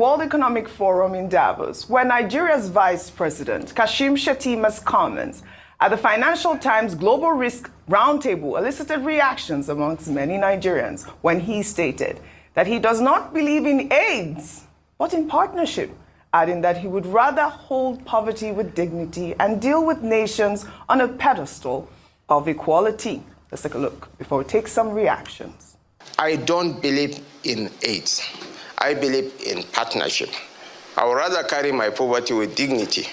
World Economic Forum in Davos, where Nigeria's Vice President, Kashim Shettima's comments at the Financial Times Global Risk Roundtable elicited reactions amongst many Nigerians when he stated that he does not believe in AIDS, but in partnership, adding that he would rather hold poverty with dignity and deal with nations on a pedestal of equality. Let's take a look before we take some reactions. I don't believe in AIDS. I believe in partnership. I would rather carry my poverty with dignity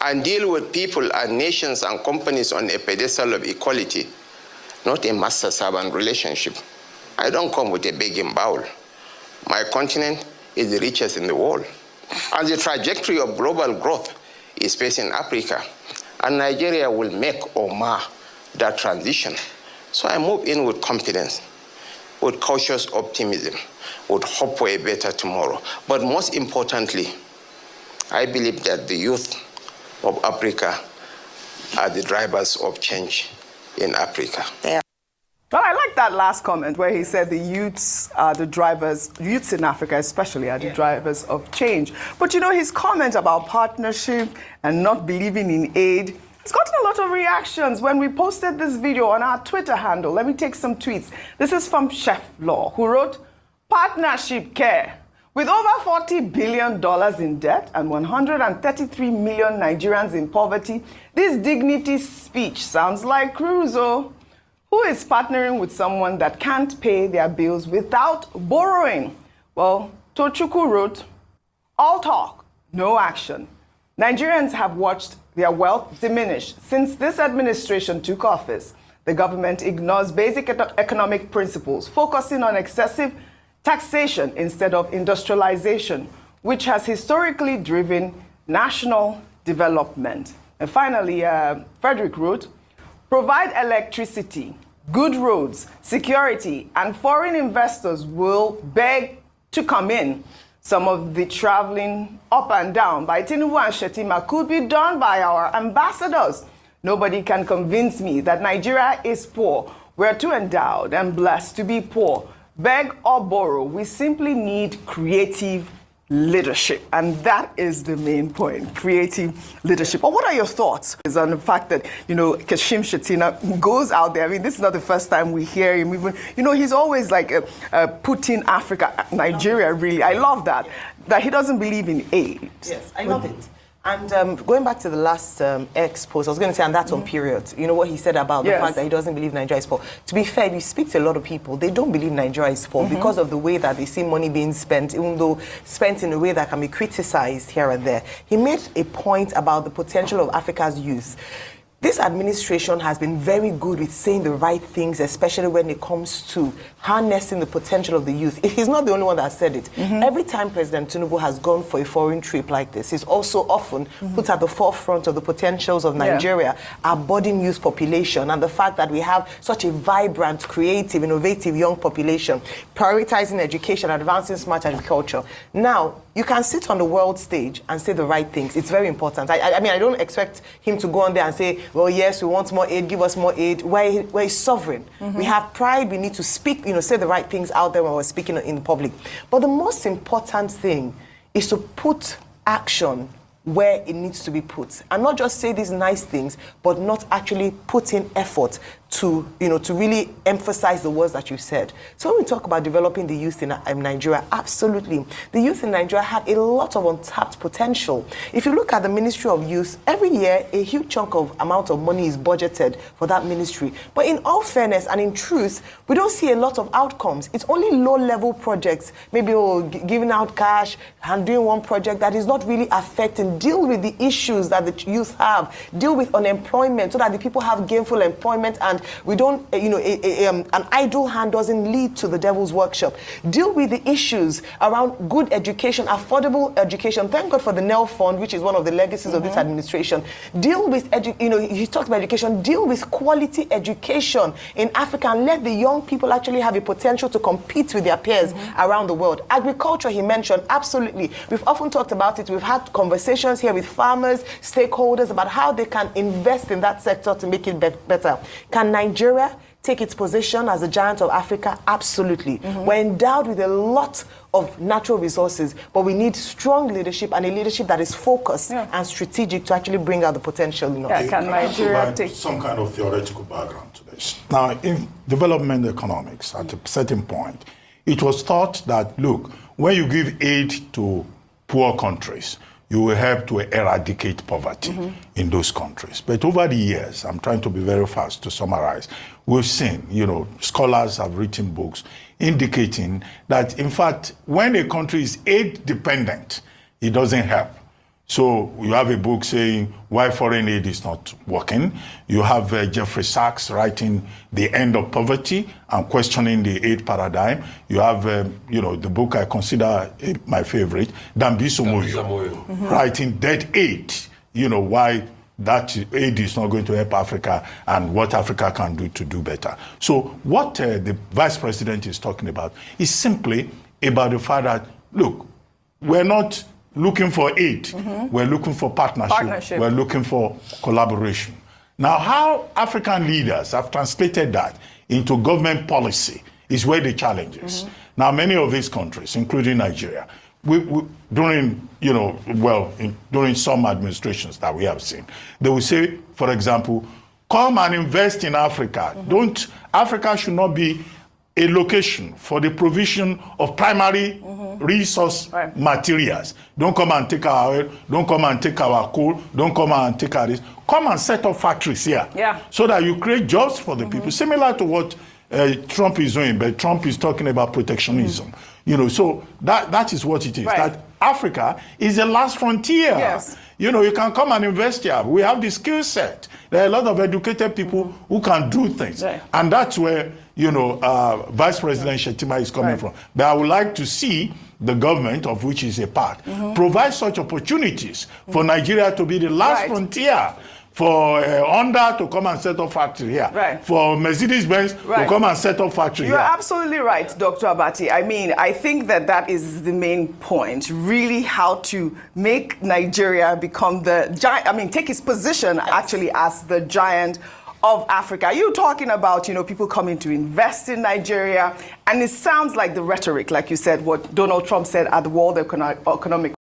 and deal with people and nations and companies on a pedestal of equality, not a master-servant relationship. I don't come with a begging bowl. My continent is the richest in the world, and the trajectory of global growth is facing Africa, and Nigeria will make or mar that transition. So I move in with confidence, with cautious optimism, with hope for a better tomorrow. But most importantly, I believe that the youth of Africa are the drivers of change in Africa. Yeah. Well, I like that last comment where he said the youths are the drivers, youths in Africa especially are the drivers of change. But you know, his comment about partnership and not believing in aid, it's gotten a lot of reactions when we posted this video on our Twitter handle. Let me take some tweets. This is from Chef Law, who wrote, "Partnership care. With over $40 billion in debt and 133 million Nigerians in poverty, this dignity speech sounds like Crusoe. Who is partnering with someone that can't pay their bills without borrowing?" Well, Tochukwu wrote, "All talk, no action. Nigerians have watched their wealth diminish since this administration took office. The government ignores basic economic principles, focusing on excessive taxation instead of industrialization, which has historically driven national development." And finally, Frederick wrote, "Provide electricity, good roads, security, and foreign investors will beg to come in. Some of the traveling up and down by Tinubu and Shettima could be done by our ambassadors. Nobody can convince me that Nigeria is poor. We're too endowed and blessed to be poor. Beg or borrow, we simply need creative leadership." And that is the main point, creative leadership. But what are your thoughts on the fact that, you know, Kashim Shettima goes out there? I mean, this is not the first time we hear him. Even, you know, he's always like putting Africa, Nigeria, really. I love that he doesn't believe in aid. Yes, I love it. And going back to the last X post, I was going to say, and that's on periods. You know what he said about the fact that he doesn't believe Nigeria is poor. To be fair, you speak to a lot of people, they don't believe Nigeria is poor because of the way that they see money being spent, even though spent in a way that can be criticized here and there. He made a point about the potential of Africa's youth. This administration has been very good with saying the right things, especially when it comes to harnessing the potential of the youth. He's not the only one that said it. Every time President Tinubu has gone for a foreign trip like this, he's also often put at the forefront of the potentials of Nigeria, our budding youth population, and the fact that we have such a vibrant, creative, innovative young population, prioritizing education, advancing smart agriculture. Now, you can sit on the world stage and say the right things. It's very important. I mean, I don't expect him to go on there and say, well, yes, we want more aid, give us more aid. We're sovereign. We have pride. We need to speak, you know, say the right things out there when we're speaking in public. But the most important thing is to put action where it needs to be put, and not just say these nice things, but not actually put in effort to, you know, to really emphasize the words that you said. So when we talk about developing the youth in Nigeria, absolutely. The youth in Nigeria have a lot of untapped potential. If you look at the Ministry of Youth, every year a huge chunk of amount of money is budgeted for that ministry. But in all fairness and in truth, we don't see a lot of outcomes. It's only low-level projects, maybe giving out cash and doing one project that is not really affecting. Deal with the issues that the youth have. Deal with unemployment so that the people have gainful employment, and we don't, you know, an idle hand doesn't lead to the devil's workshop. Deal with the issues around good education, affordable education. Thank God for the NEL Fund, which is one of the legacies of this administration. Deal with, you know, you talked about education. Deal with quality education in Africa and let the young people actually have a potential to compete with their peers around the world. Agriculture, he mentioned, absolutely. We've often talked about it. We've had conversations here with farmers, stakeholders about how they can invest in that sector to make it better. Can Nigeria take its position as a giant of Africa? Absolutely. We're endowed with a lot of natural resources, but we need strong leadership and a leadership that is focused and strategic to actually bring out the potential in us. Yeah, can Nigeria take some kind of theoretical background to this? Now, in development economics, at a certain point, it was thought that, look, when you give aid to poor countries, you will help to eradicate poverty in those countries. But over the years, I'm trying to be very fast to summarize, we've seen, scholars have written books indicating that, in fact, when a country is aid dependent, it doesn't help. So you have a book saying why foreign aid is not working. You have Jeffrey Sachs writing The End of Poverty and questioning the aid paradigm. You have, the book I consider my favorite, Dambiso Moyo, writing Dead Aid, why that aid is not going to help Africa and what Africa can do to do better. So what the Vice President is talking about is simply about the fact that, look, we're not looking for aid. We're looking for partnership. We're looking for collaboration. Now, how African leaders have translated that into government policy is where the challenge is. Now, many of these countries, including Nigeria, during some administrations that we have seen, they will say, for example, come and invest in Africa. Africa should not be a location for the provision of primary resource materials. Don't come and take our oil, don't come and take our coal, don't come and take our this. Come and set up factories here so that you create jobs for the people, similar to what Trump is doing, but Trump is talking about protectionism. So that is what it is. That Africa is the last frontier. Yes. You can come and invest here. We have the skill set. There are a lot of educated people who can do things. And that's where, Vice President Shettima is coming from. But I would like to see the government, of which is a part, provide such opportunities for Nigeria to be the last frontier, for Honda to come and set up factory here, for Mercedes-Benz to come and set up factory here. You're absolutely right, Dr. Abati. I mean, I think that is the main point, really how to make Nigeria become the giant, take its position actually as the giant of Africa. You're talking about, people coming to invest in Nigeria, and it sounds like the rhetoric, like you said, what Donald Trump said at the World Economic